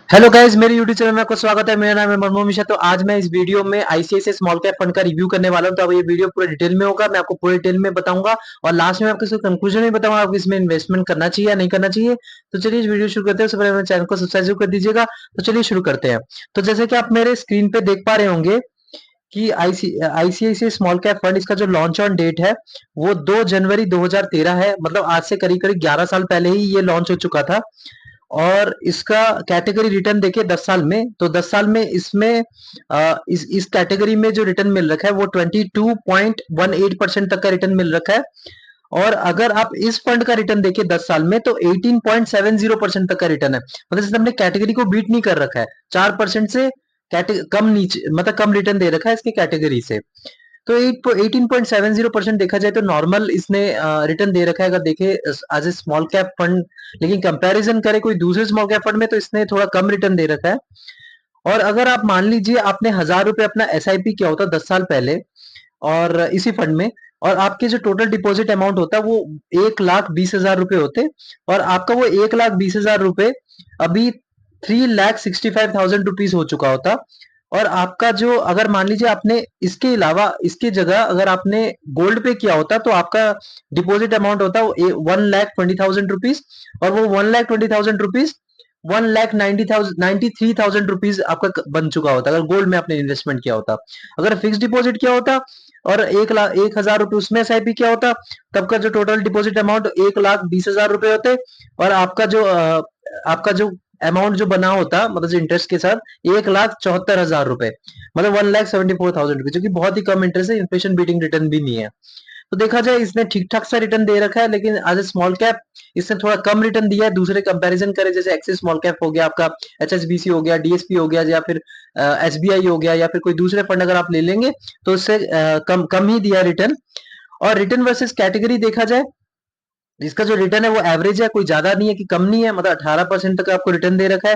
Hello guys, मेरे YouTube channel में आपका स्वागत है। मेरा नाम है मनमोहन मिश्रा। तो आज मैं इस वीडियो में आईसीआईसीआई स्मॉल कैप फंड का रिव्यू करने वाला हूं। तो अब ये वीडियो पूरा डिटेल में होगा, मैं आपको पूरे डिटेल में बताऊंगा और लास्ट में आपको इसका कंक्लूजन भी बताऊंगा, आपको इसमें इन्वेस्टमेंट करना चाहिए या नहीं करना चाहिए। तो चलिए इस वीडियो शुरू करते हैं। उससे पहले मेरे चैनल को सब्सक्राइब जरूर कर दीजिएगा। तो चलिए शुरू करते हैं। तो जैसे कि आप मेरे स्क्रीन पे देख पा रहे होंगे कि आईसीआईसीआई स्मॉल कैप फंड, इसका जो लॉन्च ऑन डेट है वो 2 जनवरी 2013 है। मतलब आज से करीब करीब 11 साल पहले ही ये लॉन्च हो चुका था। और इसका कैटेगरी रिटर्न देखिए 10 साल में, तो 10 साल में इसमें इस कैटेगरी में जो रिटर्न मिल रखा है वो 22.18% तक का रिटर्न मिल रखा है। और अगर आप इस फंड का रिटर्न देखिए 10 साल में, तो 18.70% तक का रिटर्न है। मतलब इसने अपने कैटेगरी को बीट नहीं कर रखा है, 4% से कम नीचे, मतलब कम रिटर्न दे रखा है इसके कैटेगरी से। तो 18.70% देखा जाए तो नॉर्मल इसने रिटर्न दे रखा है अगर देखे as a small cap fund. लेकिन कंपैरिजन करें कोई दूसरे स्मॉल कैप फंड में तो इसने थोड़ा कम रिटर्न दे रखा है। और अगर आप मान लीजिए आपने 1000 रुपए अपना एसआईपी किया होता 10 साल पहले और इसी फंड में, और आपके जो टोटल डिपॉजिट अमाउंट होता है वो 1,20,000 रुपए होते, और आपका वो 1,20,000 रुपए अभी 3,65,000 रुपीज हो चुका होता। और आपका जो, अगर मान लीजिए आपने इसके अलावा इसकी जगह अगर आपने गोल्ड पे किया होता तो आपका डिपॉजिट अमाउंट होता वो 1,20,000 रुपीज, और वो 1,20,000 रुपीज 1,93,000 रुपीज आपका बन चुका होता अगर गोल्ड में आपने इन्वेस्टमेंट किया होता। अगर फिक्स डिपॉजिट किया होता और 1,01,000 रुपए उसमें एसआईपी किया होता, तब का जो टोटल डिपॉजिट अमाउंट 1,20,000 रुपए होते। और आपका जो अमाउंट जो बना होता, मतलब जो इंटरेस्ट के साथ 1,74,000 रुपए, मतलब 1,74,000 रुपए, जो कि बहुत ही कम इंटरेस्ट है, इन्फ्लेशन बीटिंग रिटर्न भी नहीं है। तो देखा जाए इसने ठीक ठाक सा रिटर्न दे रखा है, लेकिन एज ए स्मॉल कैप इसने थोड़ा कम रिटर्न दिया है दूसरे कंपैरिजन करें, जैसे एक्सिस स्मॉल कैप हो गया, आपका एचएसबीसी हो गया, डीएसपी हो गया, या फिर एसबीआई हो गया, या फिर कोई दूसरे फंड अगर आप ले लेंगे तो उससे कम कम ही दिया रिटर्न। और रिटर्न वर्सेस कैटेगरी देखा जाए, इसका जो रिटर्न है वो एवरेज है, कोई ज्यादा नहीं है कि कम नहीं है, मतलब 18% तक आपको रिटर्न दे रखा है।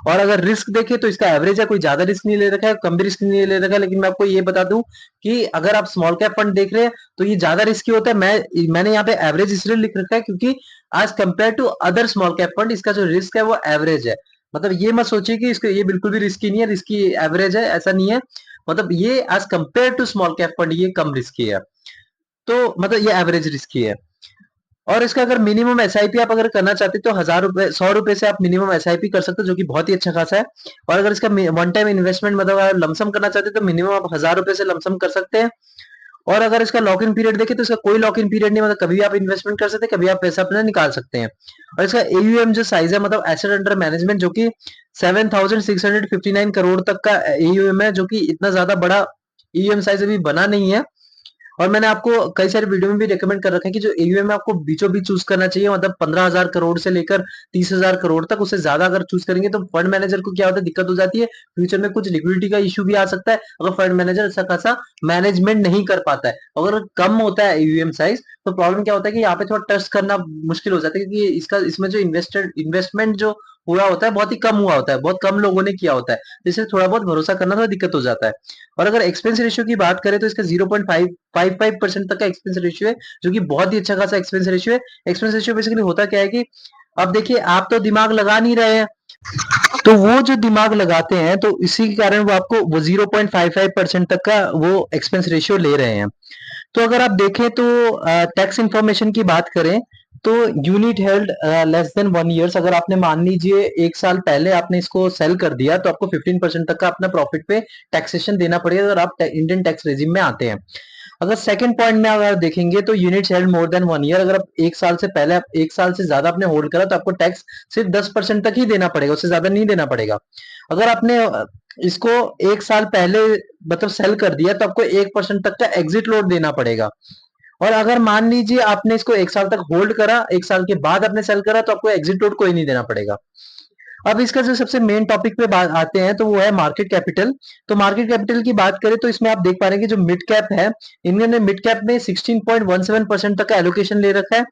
और अगर रिस्क देखें तो इसका एवरेज है, कोई ज्यादा रिस्क नहीं ले रखा है, कम भी रिस्क नहीं ले रखा है। लेकिन मैं आपको ये बता दूं कि अगर आप स्मॉल कैप फंड देख रहे हैं तो ये ज्यादा रिस्की होता है। मैंने यहाँ पे एवरेज इसलिए लिख रखा है क्योंकि आज compare to other small cap fund इसका जो रिस्क है वो एवरेज है। मतलब ये मत सोचिए कि इसका ये बिल्कुल भी रिस्की नहीं है, रिस्की एवरेज है, ऐसा नहीं है। मतलब ये as compare to small cap fund ये कम रिस्की है। तो मतलब ये एवरेज रिस्की है। और इसका अगर मिनिमम एसआईपी आप अगर करना चाहते हो तो 1,000 रुपए 100 रुपए से आप मिनिमम एसआईपी कर सकते हो, जो कि बहुत ही अच्छा खासा है। और अगर इसका वन टाइम इन्वेस्टमेंट, मतलब अगर लमसम करना चाहते हो तो मिनिमम आप 1,000 रुपए से लमसम कर सकते हैं। और अगर इसका लॉक इन पीरियड देखें तो इसका कोई लॉक इन पीरियड नहीं, मतलब कभी भी आप इन्वेस्टमेंट कर सकते हैं, कभी आप पैसा अपना निकाल सकते हैं। और इसका एयूएम जो साइज है, मतलब एसेट अंडर मैनेजमेंट, जो कि 7,659 करोड़ तक का एयूएम है, जो कि इतना ज्यादा बड़ा ईएम साइज अभी बना नहीं है। और मैंने आपको कई सारे वीडियो में भी रिकमेंड कर रखा है कि जो एयूएम है आपको बीचों बीच चूज करना चाहिए, मतलब 15,000 करोड़ से लेकर 30,000 करोड़ तक। उससे ज्यादा अगर चूज करेंगे तो फंड मैनेजर को क्या होता है, दिक्कत हो जाती है, फ्यूचर में कुछ लिक्विडिटी का इश्यू भी आ सकता है अगर फंड मैनेजर अच्छा खासा मैनेजमेंट नहीं कर पाता है। अगर कम होता है एयूएम साइज तो प्रॉब्लम क्या होता है कि यहाँ पे थोड़ा ट्रस्ट करना मुश्किल हो जाता है, क्योंकि इसमें जो इन्वेस्टमेंट जो हुआ होता है बहुत ही कम हुआ होता है, बहुत कम लोगों ने किया होता है, जिससे थोड़ा बहुत भरोसा करना थोड़ा दिक्कत हो जाता है। और अगर एक्सपेंस रेशियो की बात करें तो इसका 0.55% तक का एक्सपेंस रेशियो है, जो कि बहुत ही अच्छा खासा एक्सपेंस रेशियो है। एक्सपेंस रेशियो बेसिकली होता क्या है कि अब देखिए आप तो दिमाग लगा नहीं रहे हैं, तो वो जो दिमाग लगाते हैं तो इसी के कारण वो आपको वो 0.55% तक का वो एक्सपेंस रेशियो ले रहे हैं। तो अगर आप देखें तो टैक्स इंफॉर्मेशन की बात करें तो unit held less than 1 years, अगर आपने मान लीजिए 1 साल पहले आपने इसको सेल कर दिया तो आपको 15% तक का अपना प्रॉफिट पे टैक्सेशन देना पड़ेगा अगर आप इंडियन टैक्स रेजिम में आते हैं। अगर सेकंड पॉइंट में अगर देखेंगे तो units held more than 1 year, अगर आप 1 साल से पहले, आप 1 साल से ज्यादा आपने होल्ड करा तो आपको टैक्स सिर्फ 10% तक ही देना पड़ेगा, उससे ज्यादा नहीं देना पड़ेगा। अगर आपने इसको 1 साल पहले मतलब सेल कर दिया तो आपको 1% तक का एग्जिट लोड देना पड़ेगा। और अगर मान लीजिए आपने इसको 1 साल तक होल्ड करा, 1 साल के बाद आपने सेल करा, तो आपको एग्जिट लोड कोई नहीं देना पड़ेगा। अब इसका जो सबसे मेन टॉपिक पे बात आते हैं तो वो है मार्केट कैपिटल। तो मार्केट कैपिटल की बात करें तो इसमें आप देख पा रहे हैं कि जो मिड कैप है, इन्होंने मिड कैप में 16.17% तक का एलोकेशन ले रखा है,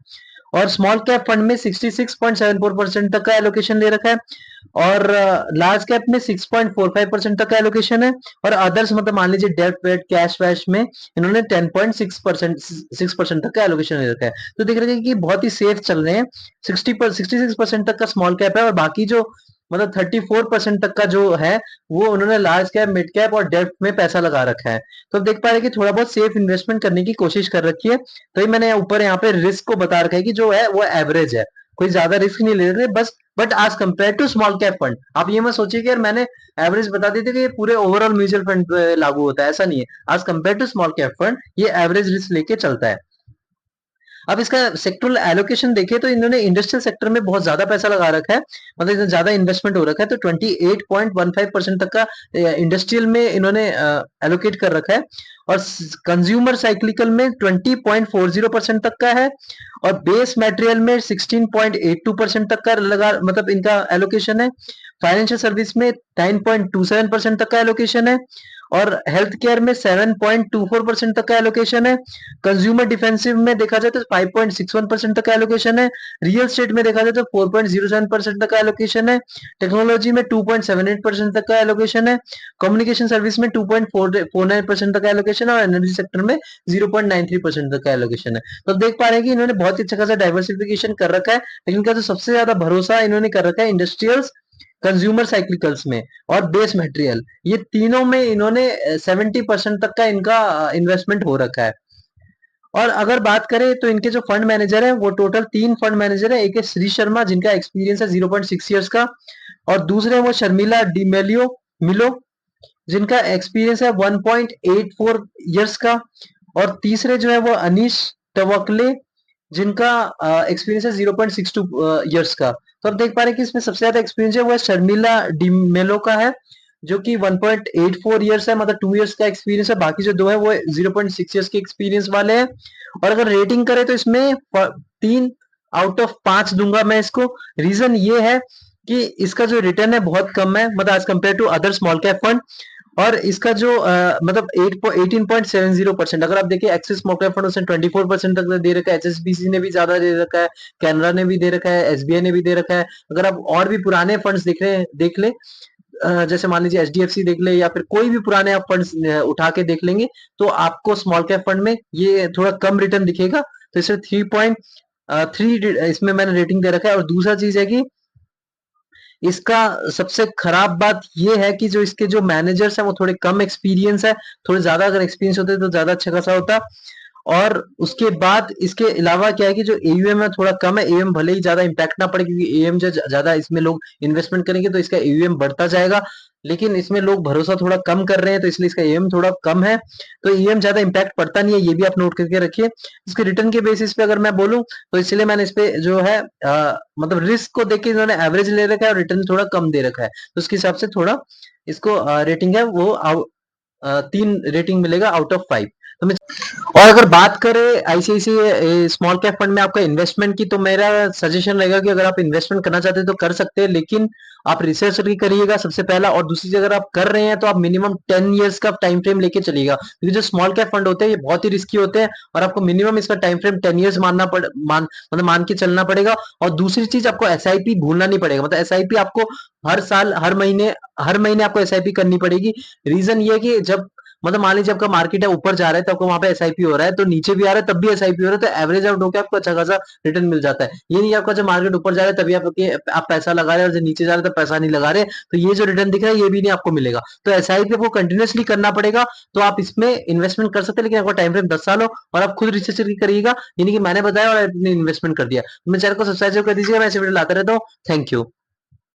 और स्मॉल कैप फंड में 66.74% तक का एलोकेशन ले रखा है, और लार्ज कैप में 6.45% तक का एलोकेशन है, और अदर्स मतलब मान लीजिए डेट वेट कैश वैश में इन्होंने 10.6% तक का एलोकेशन ले रखा है। तो देख रहे हैं कि बहुत ही सेफ चल रहे हैं। 66% तक का स्मॉल कैप है, और बाकी जो मतलब 34% तक का जो है वो उन्होंने लार्ज कैप, मिड कैप और डेप्थ में पैसा लगा रखा है। तो आप देख पा रहे हैं कि थोड़ा बहुत सेफ इन्वेस्टमेंट करने की कोशिश कर रखी है। तो ये मैंने ऊपर यहाँ पे रिस्क को बता रखा है कि जो है वो एवरेज है, कोई ज्यादा रिस्क नहीं ले रहे बस। बट आज compare to small cap fund, आप ये मत सोचिए कि यार मैंने एवरेज बता दी थी कि ये पूरे ओवरऑल म्यूचुअल फंड पे लागू होता है, ऐसा नहीं है। आज compare to small cap fund ये एवरेज रिस्क लेके चलता है। अब इसका सेक्टरल एलोकेशन देखें तो इन्होंने इंडस्ट्रियल सेक्टर में बहुत ज्यादा पैसा लगा रखा है, मतलब इतना ज्यादा इन्वेस्टमेंट हो रखा है। तो 28.15% तक का इंडस्ट्रियल में इन्होंने एलोकेट कर रखा है, और कंज्यूमर साइक्लिकल में 20.40% तक का है, और बेस मटेरियल में 16.82% तक का लगा, मतलब इनका एलोकेशन है। फाइनेंशियल सर्विस में 9.27% तक का एलोकेशन है, और हेल्थ केयर में 7.24% तक का एलोकेशन है। कंज्यूमर डिफेंसिव में देखा जाए तो 5.61% तक का एलोकेशन है। रियल स्टेट में देखा जाए तो 4.07% तक का एलोकेशन है। टेक्नोलॉजी में 2.78% तक का एलोकेशन है। कम्युनिकेशन सर्विस में 2.49% तक का एलोकेशन है, और एनर्जी सेक्टर में 0.93% तक का एलोकेशन है। तो आप देख पा रहे हैं कि इन्होंने बहुत ही अच्छा खासा डाइवर्सिफिकेशन कर रखा है, लेकिन इनका जो सबसे ज्यादा भरोसा इन्होंने कर रखा है इंडस्ट्रियल्स, कंज्यूमर साइक्लिकल्स में और बेस मटेरियल, ये तीनों में इन्होंने 70% तक का इनका इन्वेस्टमेंट हो रखा है। और अगर बात करें तो इनके जो फंड मैनेजर है वो टोटल 3 फंड मैनेजर है। एक है श्री शर्मा जिनका एक्सपीरियंस है 0.6 ईयर्स का, और दूसरे वो शर्मिला डिमेलियो मिलो जिनका एक्सपीरियंस है 1.84 ईयर्स का, और तीसरे जो है वो अनीश तवकले जिनका एक्सपीरियंस है 0.62 ईयर्स का। तो आप देख पा रहे हैं कि इसमें सबसे ज्यादा एक्सपीरियंस है वो शर्मिला डिमेलो का है, जो कि 1.84 ईयर्स है, मतलब 2 ईयर्स का एक्सपीरियंस है। बाकी जो दो है वो 0.6 ईयर्स के एक्सपीरियंस वाले हैं। और अगर रेटिंग करें तो इसमें 3 आउट ऑफ 5 दूंगा मैं इसको। रीजन ये है कि इसका जो रिटर्न है बहुत कम है, मतलब as compare to other small cap fund. और इसका जो मतलब 18.70%, अगर आप देखिए एक्सिस स्मॉल कैप फंड उसने 24% तक दे रखा है, एचएसबीसी ने भी ज्यादा दे रखा है, कैनरा ने भी दे रखा है, एसबीआई ने भी दे रखा है। अगर आप और भी पुराने फंड्स देख रहे हैं देख ले, जैसे मान लीजिए एचडीएफसी देख ले, या फिर कोई भी पुराने आप फंड्स उठा के देख लेंगे, तो आपको स्मॉल कैप फंड में ये थोड़ा कम रिटर्न दिखेगा। तो इसे 3.3 इसमें मैंने रेटिंग दे रखा है। और दूसरा चीज है कि इसका सबसे खराब बात ये है कि जो इसके जो मैनेजर्स हैं वो थोड़े कम एक्सपीरियंस है, थोड़े ज्यादा अगर एक्सपीरियंस होते तो ज्यादा अच्छा खासा होता। और उसके बाद इसके अलावा क्या है कि जो एयूएम है थोड़ा कम है। एयूएम भले ही ज्यादा इम्पैक्ट ना पड़े, क्योंकि एयूएम जो ज्यादा इसमें लोग इन्वेस्टमेंट करेंगे तो इसका एयूएम बढ़ता जाएगा, लेकिन इसमें लोग भरोसा थोड़ा कम कर रहे हैं, तो इसलिए इसका एयूएम थोड़ा कम है। तो एयूएम ज्यादा इम्पैक्ट पड़ता नहीं है, ये भी आप नोट करके रखिए। इसके रिटर्न के बेसिस पे अगर मैं बोलूं तो इसलिए मैंने इस पे जो है मतलब रिस्क को देख के इन्होंने एवरेज ले रखा है और रिटर्न थोड़ा कम दे रखा है, तो उसके हिसाब से थोड़ा इसको रेटिंग है वो 3 रेटिंग मिलेगा आउट ऑफ 5। तो मैं, और अगर बात करें आईसीआईसीआई स्मॉल कैप फंड में आपका इन्वेस्टमेंट की, तो मेरा सजेशन रहेगा कि अगर आप इन्वेस्टमेंट करना चाहते हैं तो कर सकते हैं, लेकिन आप रिसर्च भी करिएगा सबसे पहला। और दूसरी चीज, अगर आप कर रहे हैं तो आप मिनिमम 10 ईयर्स का टाइम फ्रेम लेके चलिएगा, क्योंकि जो स्मॉल कैप फंड होते हैं ये बहुत ही रिस्की होते हैं, और आपको मिनिमम इसका टाइम फ्रेम 10 ईयर्स मतलब मान के चलना पड़ेगा। और दूसरी चीज, आपको एसआईपी भूलना नहीं पड़ेगा, मतलब एसआईपी आपको हर साल हर महीने आपको एसआईपी करनी पड़ेगी। रीजन ये है कि जब मतलब मान लीजिए आपका मार्केट है ऊपर जा रहा है तो आपको वहां पे एसआईपी हो रहा है, तो नीचे भी आ रहा है तब भी एसआईपी हो रहा है, तो एवरेज आउट होकर आपको अच्छा खासा रिटर्न मिल जाता है। ये नहीं आपका जब मार्केट ऊपर जा रहा है तभी आप पैसा लगा रहे हैं, और जब नीचे जा रहे हैं तो पैसा नहीं लगा रहे, तो ये जो रिटर्न दिख रहा है ये भी नहीं आपको मिलेगा। तो एसआईपी आपको कंटिन्यूसली करना पड़ेगा। तो आप इसमें इन्वेस्टमेंट कर सकते हैं, लेकिन आपका टाइम फ्रेम 10 साल हो, और आप खुद रिसर्च करिएगा, यानी कि मैंने बताया और आपने इन्वेस्टमेंट कर दिया। तो मेरे चैनल को सब्सक्राइब कर दीजिएगा, मैं ऐसे वीडियो लाता रहता हूँ। Thank you.